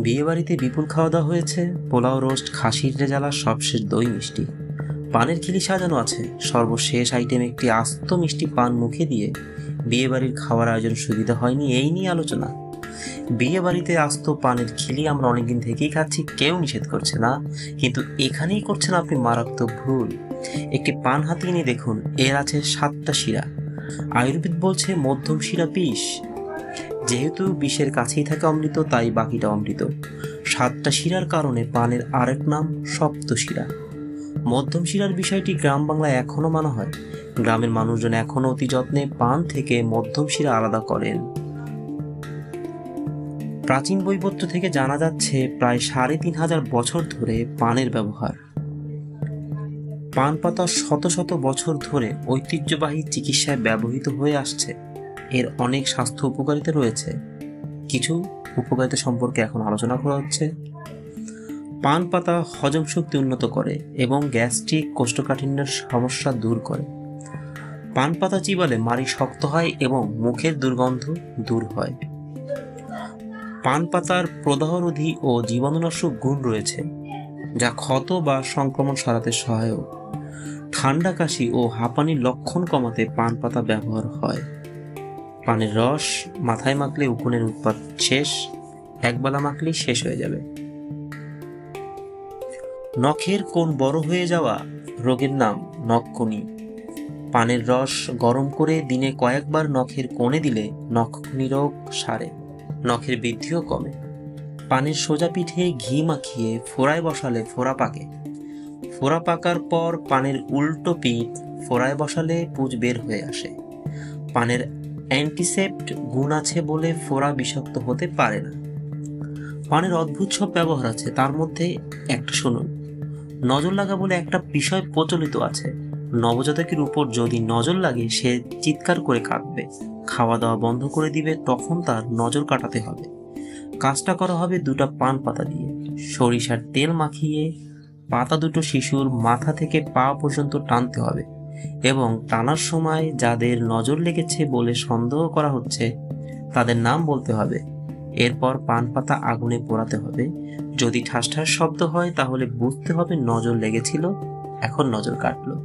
বিয়েবাড়িতে বিপুল খাওয়া দাওয়া হয়েছে। পোলাও, রোস্ট, খাসির রেজালা, সবশেষ দই মিষ্টি, পানের খিলি সাজানো আছে। সর্বশেষ আইটেম একটি আস্ত মিষ্টি পান মুখে দিয়ে বিয়েবাড়ির খাওয়ার আয়োজন সুবিধা হয়নি, এই নিয়ে আলোচনা। বিয়েবাড়িতে আস্ত পানের খিলি আমরা অনেকদিন থেকেই খাচ্ছি, কেউ নিষেধ করছে না, কিন্তু এখানেই করছেন আপনি মারাত্মক ভুল। একটি পান হাতে নিয়ে দেখুন, এর আছে 7টা শিরা। আয়ুর্বেদ বলছে মধ্যম শিরা বিষ। যেহেতু বিষের কাছেই থাকে অমৃত, তাই বাকিটা অমৃত। 7টা শিরার কারণে পানের আরেক নাম সপ্তশিরা। মধ্যম শিরার বিষয়টি গ্রাম বাংলায় এখনো মানা হয়। গ্রামের মানুষজন এখনো অতি যত্নে পান থেকে মধ্যম শিরা আলাদা করেন। প্রাচীন বইপত্র থেকে জানা যাচ্ছে প্রায় 3500 বছর ধরে পানের ব্যবহার। পান পাতা শত শত বছর ধরে ঐতিহ্যবাহী চিকিৎসায় ব্যবহৃত হয়ে আসছে। এর অনেক স্বাস্থ্য উপকারিতা রয়েছে। কিছু উপকারিতা সম্পর্কে এখন আলোচনা করা হচ্ছে। পান পাতা হজম শক্তি উন্নত করে এবং গ্যাস্ট্রিক, কোষ্ঠকাঠিন্যের সমস্যা দূর করে। পান পাতা চিবালে মাড়ি শক্ত হয় এবং মুখের দুর্গন্ধ দূর হয়। পান পাতার প্রদাহরোধী ও জীবাণুনাশক গুণ রয়েছে, যা ক্ষত বা সংক্রমণ সারাতে সহায়ক। ঠান্ডা, কাশি ও হাঁপানির লক্ষণ কমাতে পান পাতা ব্যবহার হয়। পানের রস মাথায় মাখলে উকুনের উৎপাত শেষ, একবেলা মাখলেই শেষ হয়ে যাবে। নখের কোণ বড় হয়ে যাওয়া রোগের নাম নখকুনি। পানের রস গরম করে দিনে কয়েকবার নখের কোণে দিলে নখকুনি রোগ সারে, নখের বৃদ্ধিও কমে। পানের সোজা পিঠে ঘি মাখিয়ে ফোড়ায় বসালে ফোড়া পাকে। ফোড়া পাকার পর পানের উল্টো পিঠ ফোড়ায় বসালে পুঁজ বের হয়ে আসে। পানের অ্যান্টিসেপ্ট গুণ আছে বলে ফোড়া বিষাক্ত হতে পারে না। পানের অদ্ভুত সব ব্যবহার আছে, তার মধ্যে একটা শুনুন। নজর লাগা বলে একটা বিষয় প্রচলিত আছে। নবজাতকের উপর যদি নজর লাগে সে চিৎকার করে কাঁদবে, খাওয়া দাওয়া বন্ধ করে দিবে, তখন তার নজর কাটাতে হবে। কাজটা করা হবে 2টা পান পাতা দিয়ে। সরিষার তেল মাখিয়ে পাতা দুটো শিশুর মাথা থেকে পা পর্যন্ত টানতে হবে এবং টানার সময় যাদের নজর লেগেছে বলে সন্দেহ করা হচ্ছে তাদের নাম বলতে হবে। এরপর পান পাতা আগুনে পোড়াতে হবে। যদি ঠাস ঠাস শব্দ হয় তাহলে বুঝতে হবে নজর লেগেছিল, এখন নজর কাটলো।